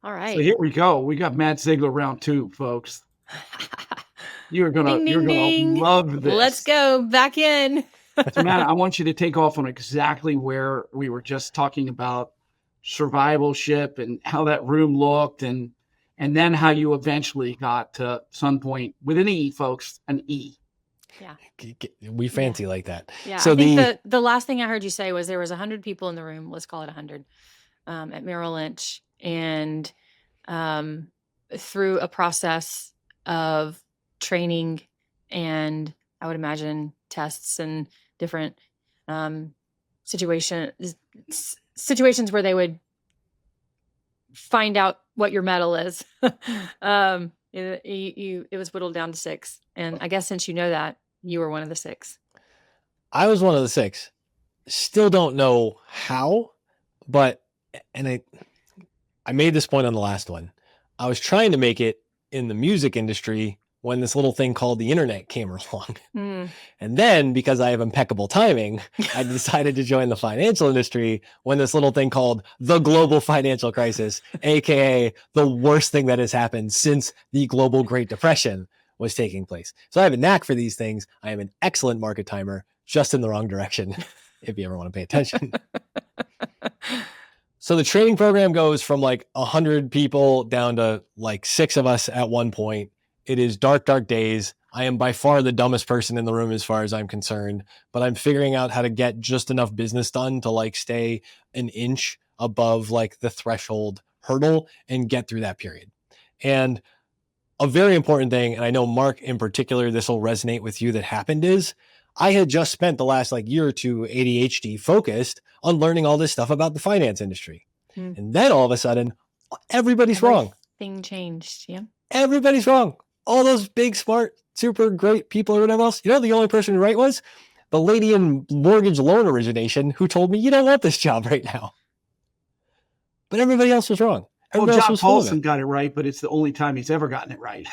All So right. here we go. We got Matt Zeigler round two, folks. You're gonna Ding, you're ding, gonna ding. love Let's this. go back in. So Matt, I want you to take off on exactly where we were just talking about survivalship and how that room looked and then how you eventually got to some point with an E, folks, an E. Yeah. We fancy like that. Yeah. So I think the last thing I heard you say was there was 100 people in the room. Let's call it 100 at Merrill Lynch. And through a process of training and I would imagine tests and different situations where they would find out what your medal is. It was whittled down to 6. And I guess since you know that, you were one of the 6. I was one of the 6. Still don't know how, but I made this point on the last one. I was trying to make it in the music industry when this little thing called the internet came along. And then because I have impeccable timing, I decided to join the financial industry when this little thing called the global financial crisis, aka the worst thing that has happened since the global Great Depression, was taking place. So I have a knack for these things. I am an excellent market timer, just in the wrong direction, if you ever want to pay attention. So the training program goes from like 100 people down to like 6 of us at one point. It is dark, dark days. I am by far the dumbest person in the room as far as I'm concerned, but I'm figuring out how to get just enough business done to like stay an inch above like the threshold hurdle and get through that period. And a very important thing, and I know Mark in particular, this will resonate with you, that happened is I had just spent the last like year or two ADHD focused on learning all this stuff about the finance industry. And then all of a sudden, everybody's wrong. Everything changed. Yeah. Everybody's wrong. All those big, smart, super great people or whatever else. You know, the only person who right was the lady in mortgage loan origination who told me, you don't want this job right now. But everybody else was wrong. Everybody John else was Paulson got it right, but it's the only time he's ever gotten it right.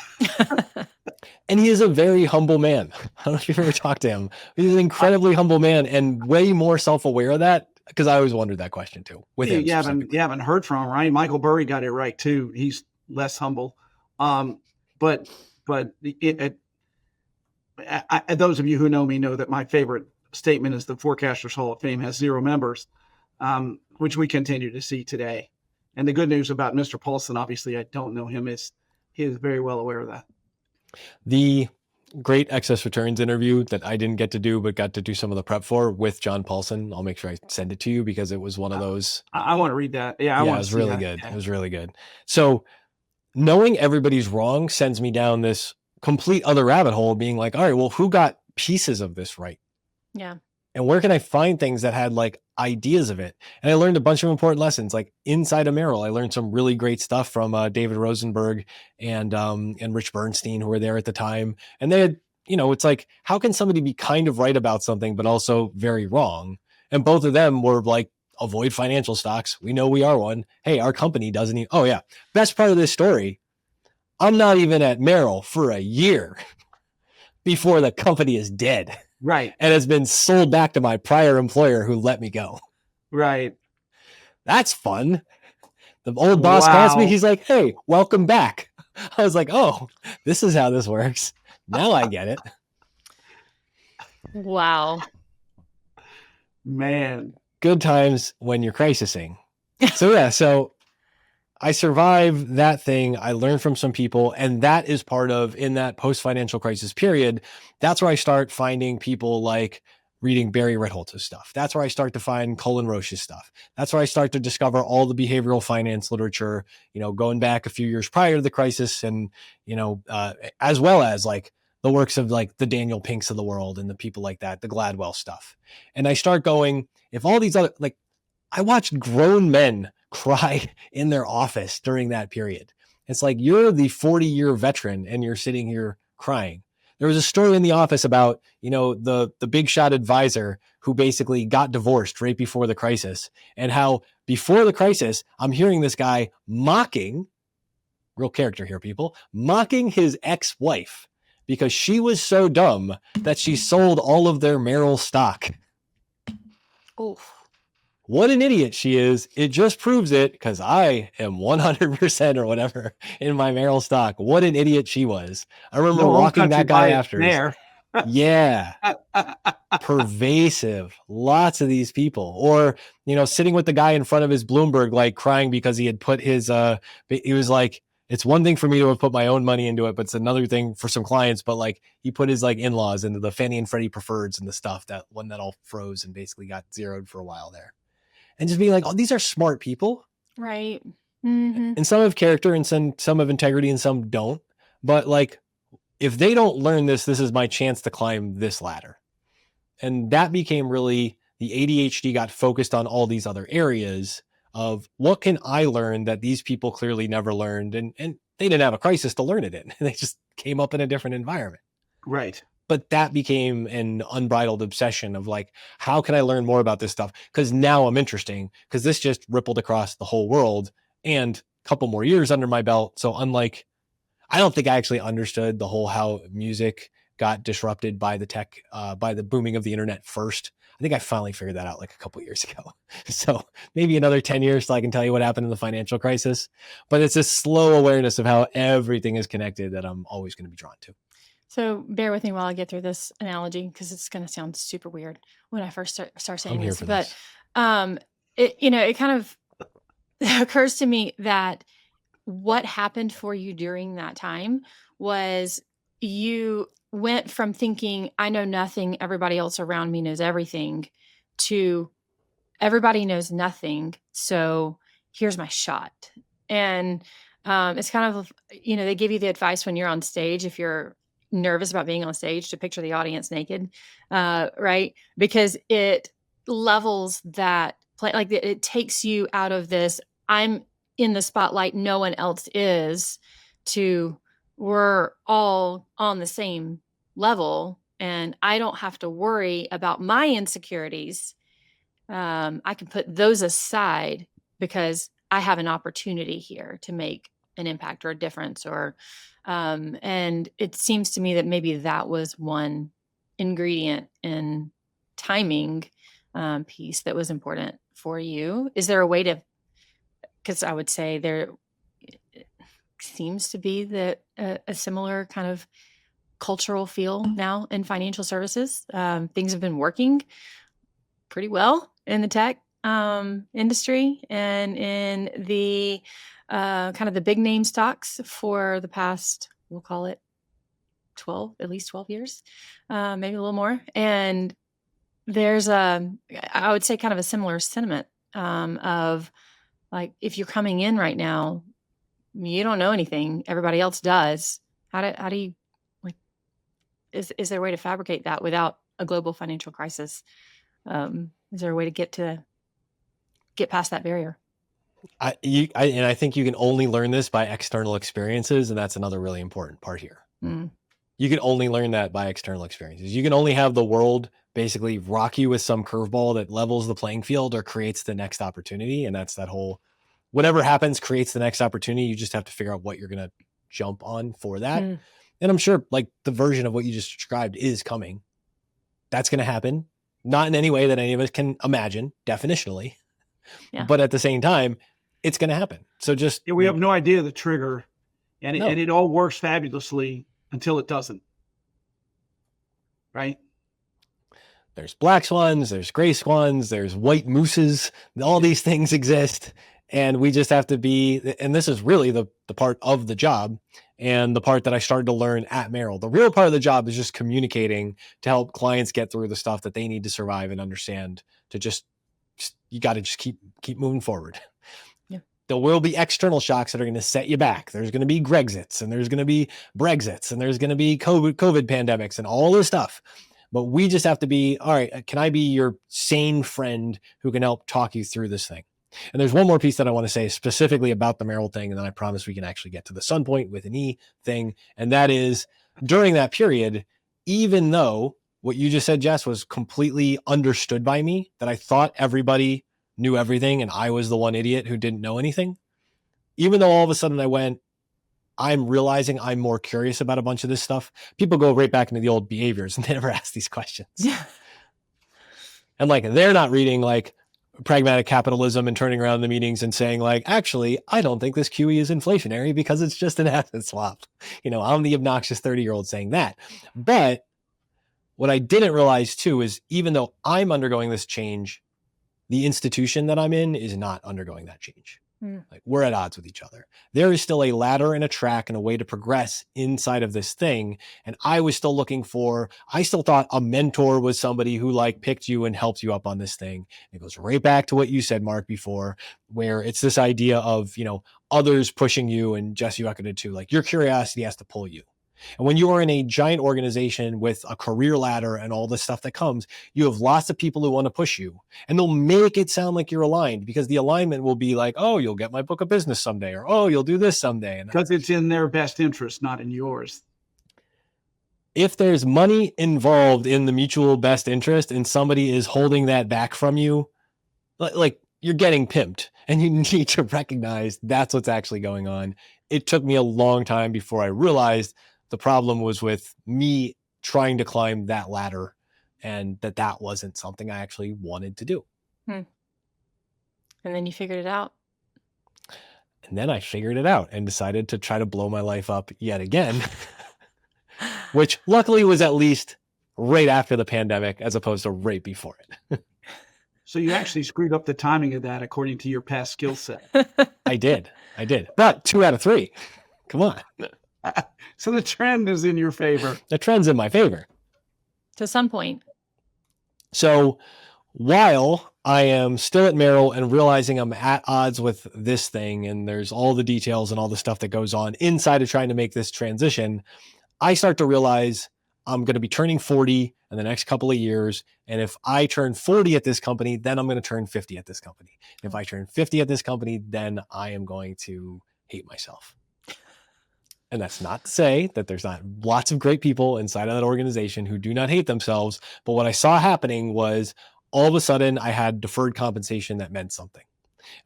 And he is a very humble man. I don't know if you've ever talked to him. He's an incredibly humble man and way more self-aware of that, because I always wondered that question too. With him, you haven't heard from him, right? Michael Burry got it right too. He's less humble. But those of you who know me know that my favorite statement is the Forecasters Hall of Fame has 0 members, which we continue to see today. And the good news about Mr. Paulson, obviously, I don't know him, is he is very well aware of that. The great excess returns interview that I didn't get to do, but got to do some of the prep for with John Paulson. I'll make sure I send it to you because it was one of those. I want to read that. Yeah, it was really good. It was really good. So knowing everybody's wrong sends me down this complete other rabbit hole, being like, all right, well, who got pieces of this right? Yeah. And where can I find things that had like ideas of it? And I learned a bunch of important lessons, like inside of Merrill. I learned some really great stuff from David Rosenberg and Rich Bernstein, who were there at the time. And they had, it's like, how can somebody be kind of right about something, but also very wrong? And both of them were like, avoid financial stocks. We know we are one. Hey, our company doesn't even, oh yeah. Best part of this story, I'm not even at Merrill for a year before the company is dead. Right. And has been sold back to my prior employer who let me go. Right. That's fun. The old boss calls me. He's like, hey, welcome back. I was like, oh, this is how this works. Now I get it. Wow. Man. Good times when you're crisising. So I survived that thing. I learned from some people, and that is part of, in that post-financial crisis period, that's where I start finding people like reading Barry Ritholtz's stuff. That's where I start to find Colin Roche's stuff. That's where I start to discover all the behavioral finance literature, going back a few years prior to the crisis, and, as well as like the works of like the Daniel Pinks of the world and the people like that, the Gladwell stuff. And I start going, if all these other, like, I watched grown men cry in their office during that period. It's like, you're the 40-year veteran and you're sitting here crying. There was a story in the office about, the big shot advisor who basically got divorced right before the crisis, and how before the crisis, I'm hearing this guy mocking, real character here, people, mocking his ex-wife because she was so dumb that she sold all of their Merrill stock. Oh. what an idiot she is. It just proves it because I am 100% or whatever in my Merrill stock. What an idiot she was. I remember No home walking country that guy bias after. there. Yeah. Pervasive. Lots of these people. Or, sitting with the guy in front of his Bloomberg, like crying because he had put his, he was like, it's one thing for me to have put my own money into it, but it's another thing for some clients. But like he put his like in-laws into the Fannie and Freddie preferreds and the stuff, that one that all froze and basically got zeroed for a while there. And just being like, oh, these are smart people. Right. Mm-hmm. And some have character and some have integrity and some don't. But like, if they don't learn this, this is my chance to climb this ladder. And that became really, the ADHD got focused on all these other areas of what can I learn that these people clearly never learned. And they didn't have a crisis to learn it in. They just came up in a different environment. Right. But that became an unbridled obsession of like, how can I learn more about this stuff? Because now I'm interesting, because this just rippled across the whole world and a couple more years under my belt. So unlike, I don't think I actually understood the whole how music got disrupted by the tech, by the booming of the internet first. I think I finally figured that out like a couple years ago. So maybe another 10 years till I can tell you what happened in the financial crisis. But it's a slow awareness of how everything is connected that I'm always going to be drawn to. So bear with me while I get through this analogy, because it's going to sound super weird when I first start saying this. But it kind of occurs to me that what happened for you during that time was you went from thinking, I know nothing, everybody else around me knows everything, to everybody knows nothing, so here's my shot. And it's kind of, they give you the advice when you're on stage, if you're nervous about being on stage, to picture the audience naked, right? Because it levels that play, like it takes you out of this, I'm in the spotlight, no one else is, to we're all on the same level and I don't have to worry about my insecurities. I can put those aside because I have an opportunity here to make an impact or a difference, and it seems to me that maybe that was one ingredient in timing piece that was important for you. Is there a way to, because I would say there seems to be a similar kind of cultural feel now in financial services. Things have been working pretty well in the tech industry and in the kind of the big name stocks for the past, we'll call it at least 12 years, maybe a little more. And there's I would say kind of a similar sentiment of like, if you're coming in right now, you don't know anything, everybody else does. How do you, like, is there a way to fabricate that without a global financial crisis? Is there a way to get past that barrier? I think you can only learn this by external experiences. And that's another really important part here. Mm. You can only learn that by external experiences. You can only have the world basically rock you with some curveball that levels the playing field or creates the next opportunity. And that's that whole, whatever happens creates the next opportunity. You just have to figure out what you're going to jump on for that. And I'm sure like the version of what you just described is coming. That's going to happen. Not in any way that any of us can imagine definitionally, but at the same time, it's going to happen. So just, we have no idea the trigger, and it all works fabulously until it doesn't. Right. There's black swans, there's gray swans, there's white mooses. All these things exist. And we just have to be, and this is really the part of the job and the part that I started to learn at Merrill. The real part of the job is just communicating to help clients get through the stuff that they need to survive and understand, to just you got to just keep moving forward. Yeah. There will be external shocks that are going to set you back. There's going to be Grexits and there's going to be Brexits and there's going to be COVID pandemics and all this stuff. But we just have to be, all right, can I be your sane friend who can help talk you through this thing? And there's one more piece that I want to say specifically about the Merrill thing, and then I promise we can actually get to the Sun Point with an E thing. And that is, during that period, even though what you just said, Jess, was completely understood by me, that I thought everybody knew everything and I was the one idiot who didn't know anything, even though all of a sudden I went, I'm realizing I'm more curious about a bunch of this stuff. People go right back into the old behaviors and they never ask these questions. Yeah. And like, they're not reading like pragmatic capitalism and turning around the meetings and saying like, actually, I don't think this QE is inflationary because it's just an asset swap. I'm the obnoxious 30-year-old saying that. But what I didn't realize too is even though I'm undergoing this change, the institution that I'm in is not undergoing that change. Like we're at odds with each other. There is still a ladder and a track and a way to progress inside of this thing. And I was still I still thought a mentor was somebody who like picked you and helped you up on this thing. It goes right back to what you said, Mark, before, where it's this idea of, others pushing you, and Jesse, you echoed it too. Like your curiosity has to pull you. And when you are in a giant organization with a career ladder and all the stuff that comes, you have lots of people who want to push you, and they'll make it sound like you're aligned because the alignment will be like, oh, you'll get my book of business someday, or, oh, you'll do this someday. Because it's in their best interest, not in yours. If there's money involved in the mutual best interest and somebody is holding that back from you, like you're getting pimped, and you need to recognize that's what's actually going on. It took me a long time before I realized the problem was with me trying to climb that ladder, and that wasn't something I actually wanted to do. And then you figured it out. And then I figured it out and decided to try to blow my life up yet again, which luckily was at least right after the pandemic as opposed to right before it. So you actually screwed up the timing of that according to your past skill set. I did. But 2 out of 3. Come on. So the trend is in your favor. The trend's in my favor. To some point. So while I am still at Merrill and realizing I'm at odds with this thing, and there's all the details and all the stuff that goes on inside of trying to make this transition, I start to realize I'm going to be turning 40 in the next couple of years. And if I turn 40 at this company, then I'm going to turn 50 at this company. If I turn 50 at this company, then I am going to hate myself. And that's not to say that there's not lots of great people inside of that organization who do not hate themselves. But what I saw happening was all of a sudden I had deferred compensation that meant something.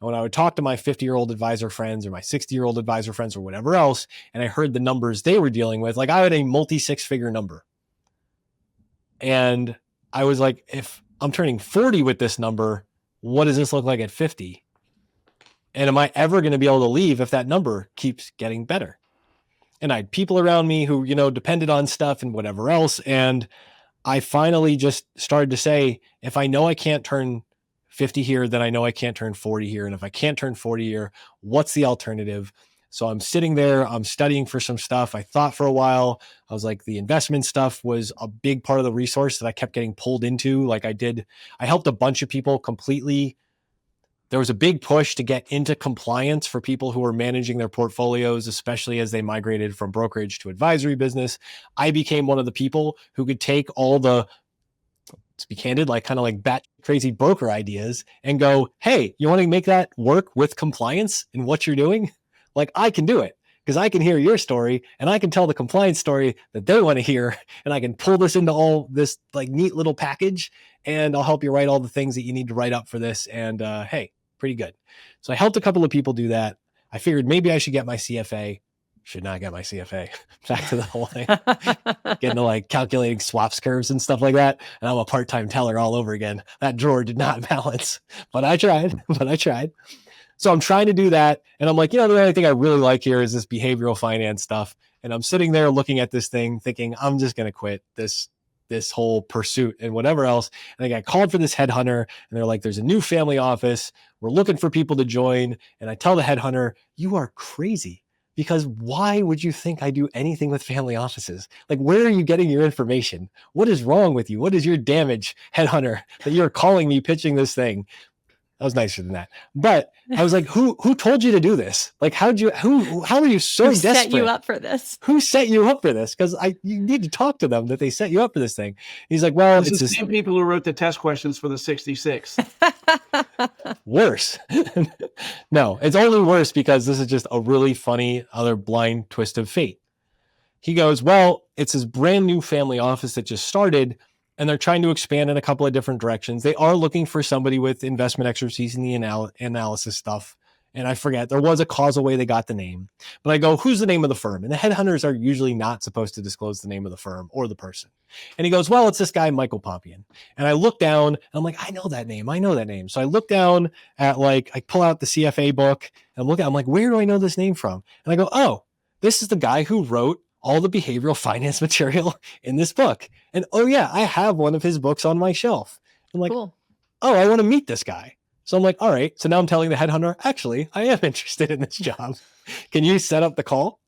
And when I would talk to my 50-year-old advisor friends or my 60-year-old advisor friends or whatever else, and I heard the numbers they were dealing with, like I had a multi-6-figure number. And I was like, if I'm turning 40 with this number, what does this look like at 50? And am I ever going to be able to leave if that number keeps getting better? And I had people around me who, depended on stuff and whatever else. And I finally just started to say, if I know I can't turn 50 here, then I know I can't turn 40 here. And if I can't turn 40 here, what's the alternative? So I'm sitting there, I'm studying for some stuff. I thought for a while, I was like, the investment stuff was a big part of the resource that I kept getting pulled into. Like I helped a bunch of people completely. There was a big push to get into compliance for people who were managing their portfolios, especially as they migrated from brokerage to advisory business. I became one of the people who could take all the, to be candid, like kind of like bat crazy broker ideas and go, hey, you want to make that work with compliance in what you're doing? Like I can do it because I can hear your story and I can tell the compliance story that they want to hear. And I can pull this into all this like neat little package, and I'll help you write all the things that you need to write up for this. And hey, pretty good. So I helped a couple of people do that. I figured maybe I should get my CFA. Should not get my CFA. Back to the whole thing. Getting to like calculating swaps curves and stuff like that. And I'm a part-time teller all over again. That drawer did not balance, but I tried. So I'm trying to do that. And I'm like, the only thing I really like here is this behavioral finance stuff. And I'm sitting there looking at this thing thinking, I'm just going to quit this whole pursuit and whatever else. And I got called for this headhunter, and they're like, there's a new family office. We're looking for people to join. And I tell the headhunter, you are crazy, because why would you think I do anything with family offices? Like, where are you getting your information? What is wrong with you? What is your damage, headhunter, that you're calling me pitching this thing? I was nicer than that. But I was like, who told you to do this? Like, how are you so Who desperate? set you up for this? Who set you up for this? Because you need to talk to them that they set you up for this thing. He's like, well, it's the same people who wrote the test questions for the 66. Worse. No, it's only worse because this is just a really funny other blind twist of fate. He goes, well, it's his brand new family office that just started, and they're trying to expand in a couple of different directions. They are looking for somebody with investment expertise in the analysis stuff And I forget, there was a causal way they got the name. But I go, who's the name of the firm? And the headhunters are usually not supposed to disclose the name of the firm or the person. And he goes, well, it's this guy, Michael Pompian. And I look down and I'm like, I know that name. I know that name. So I look down at like, I pull out the CFA book and I'm like, where do I know this name from? And I go, oh, this is the guy who wrote all the behavioral finance material in this book. And oh yeah, I have one of his books on my shelf. I'm like, Cool. oh, I want to meet this guy. So I'm like, all right. So now I'm telling the headhunter, actually, I am interested in this job. Can you set up the call?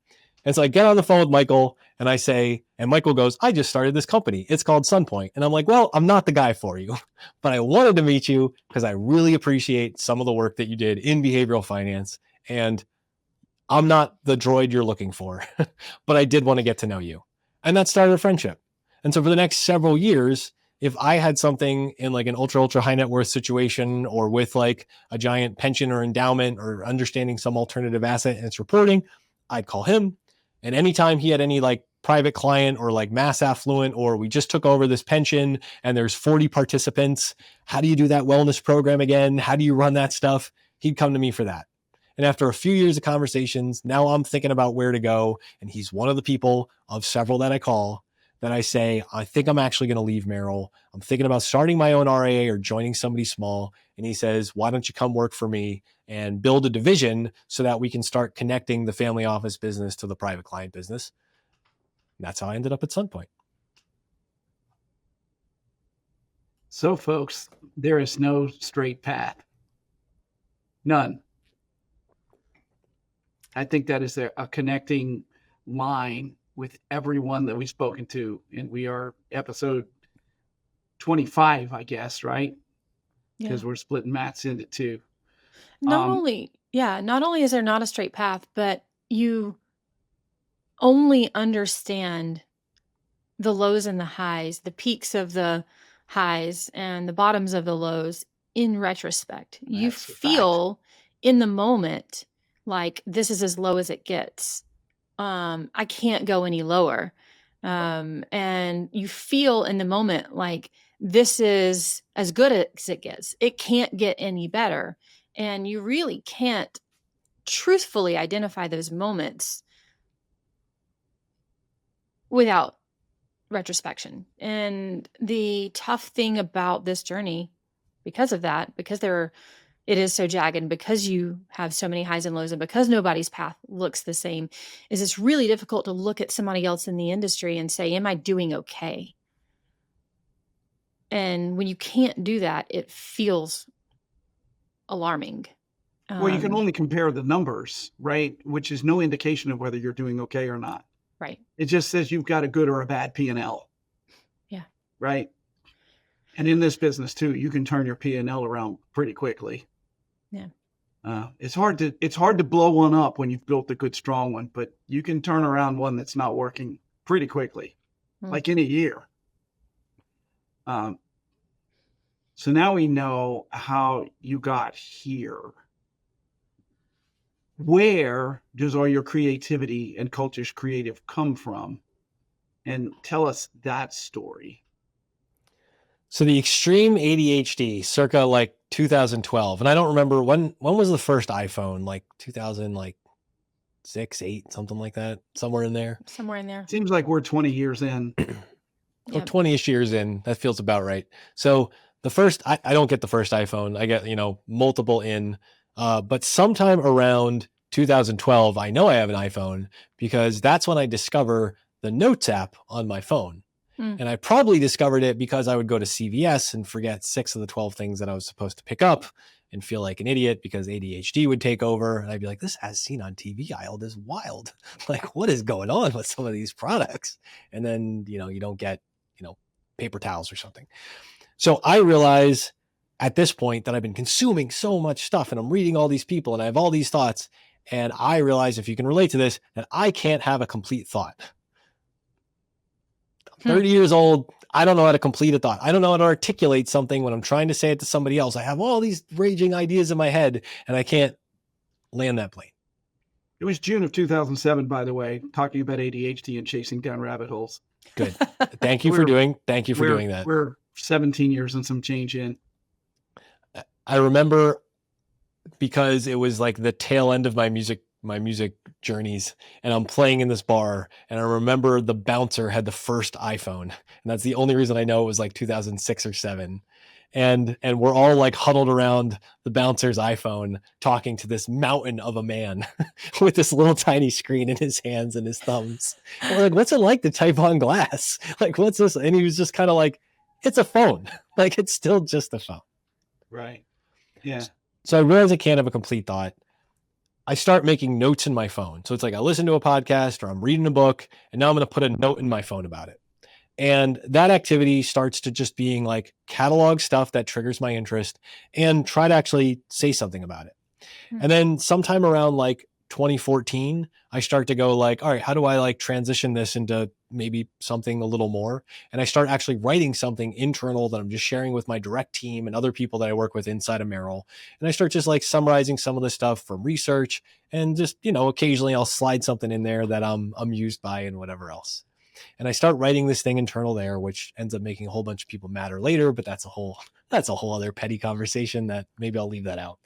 And so I get on the phone with Michael and I say, and Michael goes, I just started this company. It's called Sunpoint. And I'm like, well, I'm not the guy for you, but I wanted to meet you because I really appreciate some of the work that you did in behavioral finance. And I'm not the droid you're looking for, but I did want to get to know you. And that started a friendship. And so for the next several years, if I had something in like an ultra high net worth situation or with like a giant pension or endowment or understanding some alternative asset and its reporting, I'd call him. And anytime he had any like private client or like mass affluent, or we just took over this pension and there's 40 participants, how do you do that wellness program again? How do you run that stuff? He'd come to me for that. And after a few years of conversations, now I'm thinking about where to go. And he's one of the people of several that I call that I say, I think I'm actually going to leave Merrill. I'm thinking about starting my own RIA or joining somebody small. And he says, why don't you come work for me and build a division so that we can start connecting the family office business to the private client business? And that's how I ended up at Sunpoint. So folks, there is no straight path. None. I think that is a connecting line with everyone that we've spoken to. And we are episode 25, I guess, right? Yeah. Because we're splitting Matt's into two. Not only is there not a straight path, but you only understand the lows and the highs, the peaks of the highs and the bottoms of the lows in retrospect. You That's a fact. feel in the moment like this is as low as it gets. I can't go any lower. And you feel in the moment like this is as good as it gets. It can't get any better. And you really can't truthfully identify those moments without retrospection. And the tough thing about this journey, because of that, because it is so jagged, because you have so many highs and lows, and because nobody's path looks the same, is it's really difficult to look at somebody else in the industry and say, am I doing okay? And when you can't do that, it feels alarming. Well, you can only compare the numbers, right? Which is no indication of whether you're doing okay or not. Right. It just says you've got a good or a bad P&L. Yeah. Right. And in this business too, you can turn your P&L around pretty quickly. Yeah. It's hard to blow one up when you've built a good, strong one, but you can turn around one that's not working pretty quickly, like in a year. So now we know how you got here. Where does all your creativity and culture's creative come from? And tell us that story. So the extreme ADHD circa like 2012. And I don't remember when was the first iPhone, like 2006, 8, something like that, somewhere in there. Seems like we're 20 years in. Or 20-ish years in. That feels about right. So the first, I don't get the first iPhone. I get, multiple in, but sometime around 2012, I know I have an iPhone because that's when I discover the Notes app on my phone. And I probably discovered it because I would go to CVS and forget 6 of the 12 things that I was supposed to pick up and feel like an idiot because ADHD would take over. And I'd be like, this as seen on TV aisle is wild. Like, what is going on with some of these products? And then, you don't get, paper towels or something. So I realize at this point that I've been consuming so much stuff and I'm reading all these people and I have all these thoughts. And I realize, if you can relate to this, that I can't have a complete thought. 30 years old. I don't know how to complete a thought. I don't know how to articulate something when I'm trying to say it to somebody else. I have all these raging ideas in my head and I can't land that plane. It was June of 2007, by the way, talking about ADHD and chasing down rabbit holes. Good. Thank you for doing that. We're 17 years and some change in. I remember because it was like the tail end of my music journeys, and I'm playing in this bar, and I remember the bouncer had the first iPhone, and that's the only reason I know it was like 2006 or 7. And we're all like huddled around the bouncer's iPhone talking to this mountain of a man with this little tiny screen in his hands and his thumbs. And we're like, what's it like to type on glass? Like, what's this? And he was just kind of like, it's a phone. Like, it's still just a phone. Right. Yeah. So I realize I can't have a complete thought. I start making notes in my phone. So it's like I listen to a podcast or I'm reading a book, and now I'm going to put a note in my phone about it. And that activity starts to just being like catalog stuff that triggers my interest and try to actually say something about it. And then sometime around like 2014, I start to go like, all right, how do I like transition this into maybe something a little more? And I start actually writing something internal that I'm just sharing with my direct team and other people that I work with inside of Merrill. And I start just like summarizing some of the stuff from research, and just, occasionally I'll slide something in there that I'm amused by and whatever else. And I start writing this thing internal there, which ends up making a whole bunch of people madder later, but that's a whole other petty conversation that maybe I'll leave that out.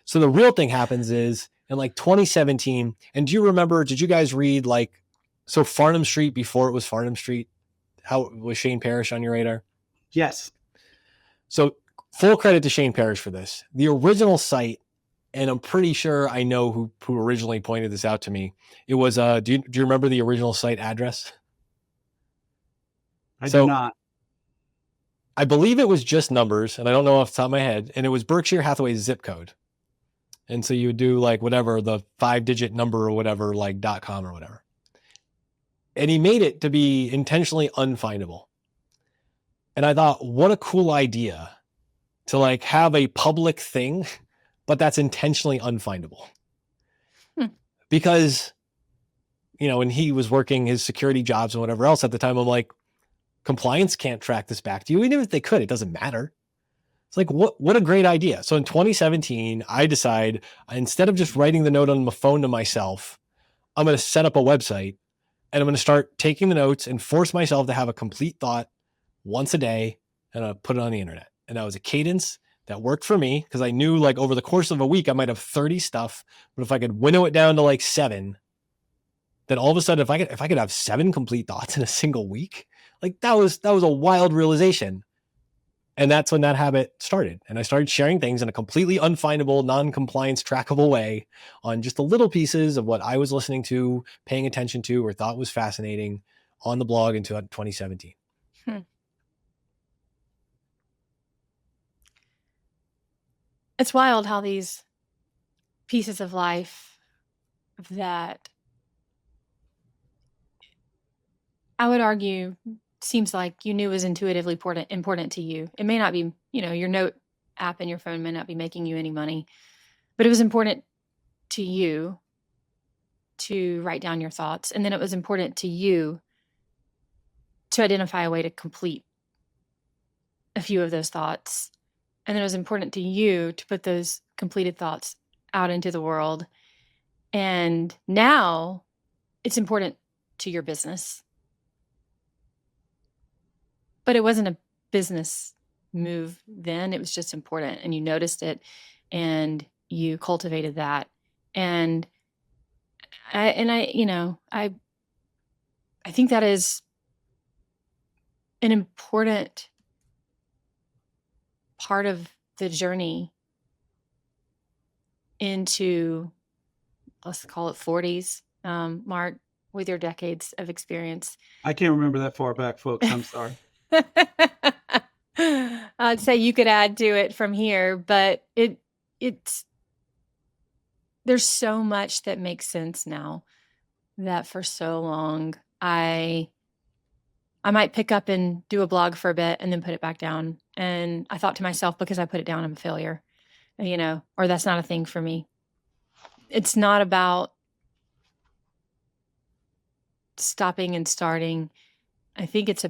So the real thing happens is in like 2017. And do you remember, did you guys read so Farnham Street before it was Farnham Street? How was Shane Parrish on your radar? Yes. So full credit to Shane Parrish for this. The original site, and I'm pretty sure I know who originally pointed this out to me. It was, do you remember the original site address? I do not. I believe it was just numbers, and I don't know off the top of my head, and it was Berkshire Hathaway's zip code. And so you would do like whatever, the 5-digit number or whatever, like .com or whatever. And he made it to be intentionally unfindable. And I thought, what a cool idea to like have a public thing, but that's intentionally unfindable. Because, when he was working his security jobs and whatever else at the time, I'm like, compliance can't track this back to you. Even if they could, it doesn't matter. It's like, what a great idea. So in 2017, I decide, instead of just writing the note on my phone to myself, I'm going to set up a website, and I'm going to start taking the notes and force myself to have a complete thought once a day, and I'll put it on the internet. And that was a cadence that worked for me, because I knew like over the course of a week, I might have 30 stuff, but if I could winnow it down to like 7, then all of a sudden, if I could have 7 complete thoughts in a single week, like that was a wild realization. And that's when that habit started. And I started sharing things in a completely unfindable, non-compliance, trackable way on just the little pieces of what I was listening to, paying attention to, or thought was fascinating on the blog in 2017. It's wild how these pieces of life that I would argue seems like you knew was intuitively important to you. It may not be, your note app in your phone may not be making you any money, but it was important to you to write down your thoughts. And then it was important to you to identify a way to complete a few of those thoughts. And then it was important to you to put those completed thoughts out into the world. And now it's important to your business. But it wasn't a business move then. It was just important, and you noticed it, and you cultivated that. And I think that is an important part of the journey into, let's call it 40s, Mark, with your decades of experience. I can't remember that far back, folks. I'm sorry. I'd say you could add to it from here, but it's there's so much that makes sense now that for so long I might pick up and do a blog for a bit and then put it back down. And I thought to myself, because I put it down, I'm a failure, or that's not a thing for me. It's not about stopping and starting. I think it's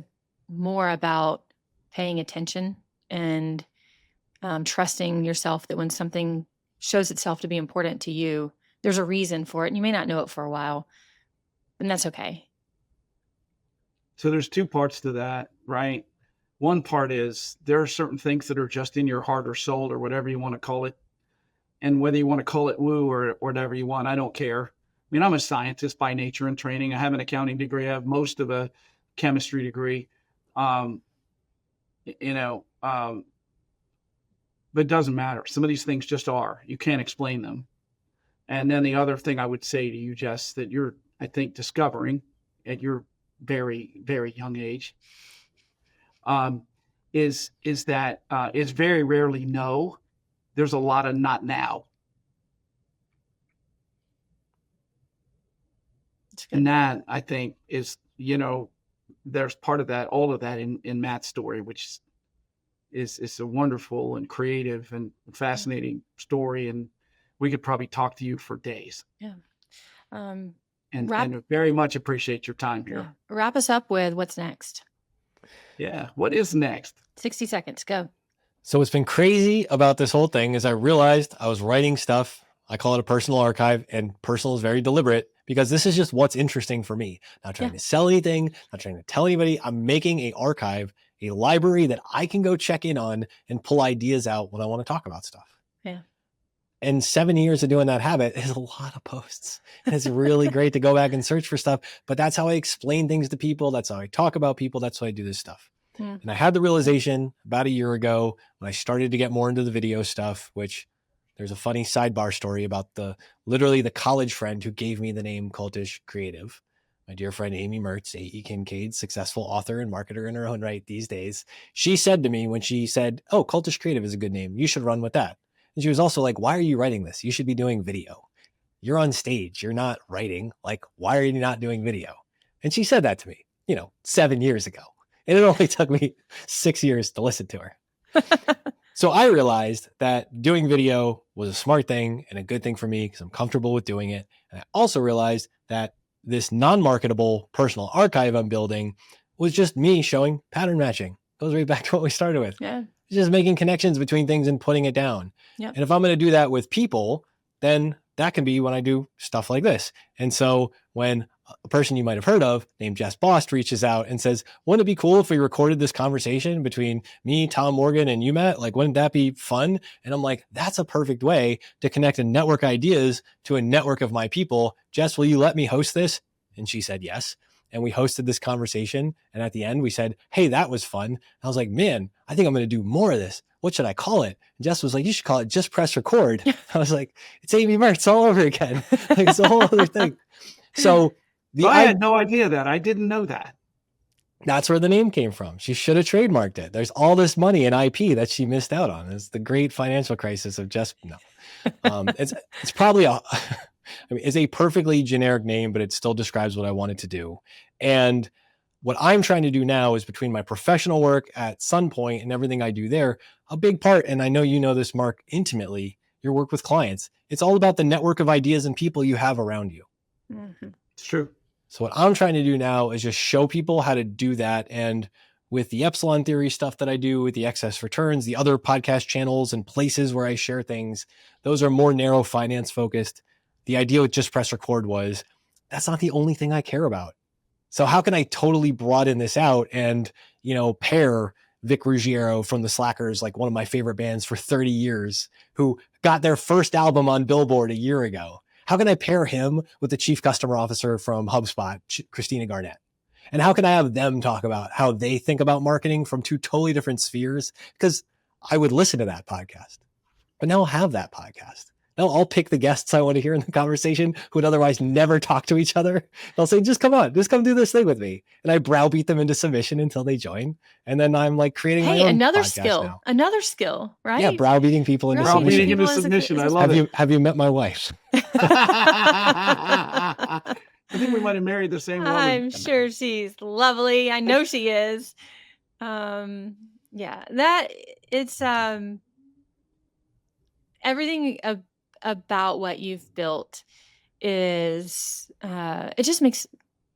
more about paying attention and trusting yourself that when something shows itself to be important to you, there's a reason for it. And you may not know it for a while, and that's okay. So there's 2 parts to that, right? One part is there are certain things that are just in your heart or soul or whatever you want to call it. And whether you want to call it woo or whatever you want, I don't care. I mean, I'm a scientist by nature and training. I have an accounting degree. I have most of a chemistry degree. Um, you know, but it doesn't matter. Some of these things just are. You can't explain them. And then the other thing I would say to you, Jess, that you're, I think, discovering at your very, very young age, is that it's very rarely no. There's a lot of not now. And that, I think, is, there's part of that, all of that in Matt's story, which is a wonderful and creative and fascinating story. And we could probably talk to you for days. Yeah. And very much appreciate your time here. Yeah. Wrap us up with what's next. Yeah. What is next? 60 seconds. Go. So what's been crazy about this whole thing is I realized I was writing stuff. I call it a personal archive, and personal is very deliberate because this is just what's interesting for me. Not trying to sell anything, not trying to tell anybody. I'm making an archive, a library that I can go check in on and pull ideas out when I want to talk about stuff. Yeah. And 7 years of doing that habit is a lot of posts. It's really great to go back and search for stuff, but that's how I explain things to people. That's how I talk about people. That's how I do this stuff. And I had the realization about a year ago when I started to get more into the video stuff, which there's a funny sidebar story about literally the college friend who gave me the name Cultish Creative. My dear friend, Amy Mertz, A.E. Kincaid, successful author and marketer in her own right these days. She said to me when she said, "Oh, Cultish Creative is a good name. You should run with that." And she was also like, "Why are you writing this? You should be doing video. You're on stage. You're not writing. Like, why are you not doing video?" And she said that to me, 7 years ago. And it only took me 6 years to listen to her. So I realized that doing video was a smart thing and a good thing for me because I'm comfortable with doing it. And I also realized that this non-marketable personal archive I'm building was just me showing pattern matching. Goes right back to what we started with. Yeah. Just making connections between things and putting it down. Yep. And if I'm going to do that with people, then that can be when I do stuff like this. And so when a person you might have heard of named Jess Bost reaches out and says, "Wouldn't it be cool if we recorded this conversation between me, Tom Morgan, and you, Matt? Like, wouldn't that be fun?" And I'm like, that's a perfect way to connect and network ideas to a network of my people. "Jess, will you let me host this?" And she said, yes. And we hosted this conversation. And at the end we said, "Hey, that was fun." And I was like, "Man, I think I'm going to do more of this. What should I call it?" And Jess was like, "You should call it Just Press Record." I was like, it's Amy Mertz all over again. Like, it's a whole other thing. So I had no idea that. I didn't know that. That's where the name came from. She should have trademarked it. There's all this money in IP that she missed out on. It's the great financial crisis of just no. It's probably it's a perfectly generic name, but it still describes what I wanted to do. And what I'm trying to do now is between my professional work at Sunpoint and everything I do there, a big part, and I know you know this, Mark, intimately, your work with clients. It's all about the network of ideas and people you have around you. Mm-hmm. It's true. So what I'm trying to do now is just show people how to do that. And with the Epsilon Theory stuff that I do, with the excess returns, the other podcast channels and places where I share things, those are more narrow finance focused. The idea with Just Press Record was that's not the only thing I care about. So how can I totally broaden this out and, pair Vic Ruggiero from the Slackers, like one of my favorite bands for 30 years, who got their first album on Billboard a year ago. How can I pair him with the chief customer officer from HubSpot, Christina Garnett? And how can I have them talk about how they think about marketing from two totally different spheres? Because I would listen to that podcast, but now I'll have that podcast. Now I'll pick the guests I want to hear in the conversation who would otherwise never talk to each other. They'll say, just come do this thing with me. And I browbeat them into submission until they join. And then I'm like creating my own another podcast another skill, right? Yeah, browbeating people into submission. Browbeating into submission. I love it. Have you met my wife? I think we might have married the same woman. I'm sure she's lovely. I know she is. That it's everything about what you've built is it just makes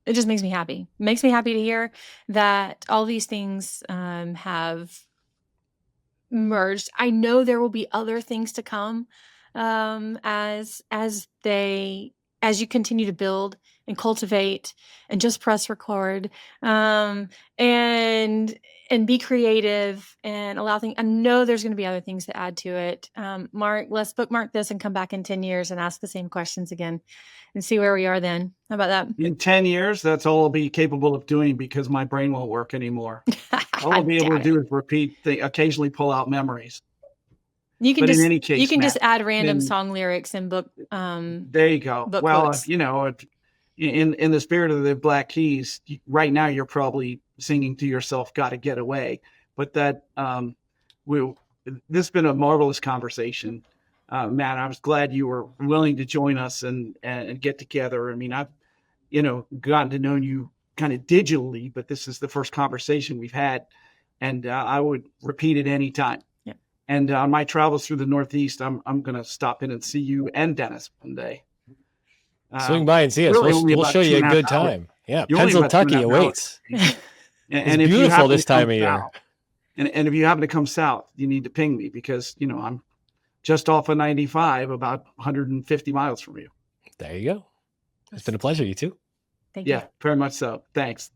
me happy. It makes me happy to hear that all these things have merged. I know there will be other things to come as they as you continue to build and cultivate and just press record, and be creative and allow things. I know there's going to be other things to add to it. Mark, let's bookmark this and come back in 10 years and ask the same questions again and see where we are then. How about that? In 10 years, that's all I'll be capable of doing because my brain won't work anymore. All I'll be able to do is repeat, occasionally pull out memories. You can But just, in any case, you can Matt, just add random then- song lyrics and book. There you go. book Well, quotes. you know, in the spirit of the Black Keys, right now you're probably singing to yourself, "Gotta Get Away." But that this has been a marvelous conversation, Matt. I was glad you were willing to join us and get together. I mean, I've gotten to know you kind of digitally, but this is the first conversation we've had, and I would repeat it anytime. Yeah. And on my travels through the Northeast, I'm going to stop in and see you and Dennis one day. Swing by and see us. Really only We'll about show you a 2.5 good hours. time. Yeah, You're only about Pennsylvania 2.5 awaits. And It's if you beautiful happen this to come time of year. south, and if you happen to come south, you need to ping me because I'm just off of 95, about 150 miles from you. There you go. It's been a pleasure, you too. Thank you. Yeah, very much so. Thanks.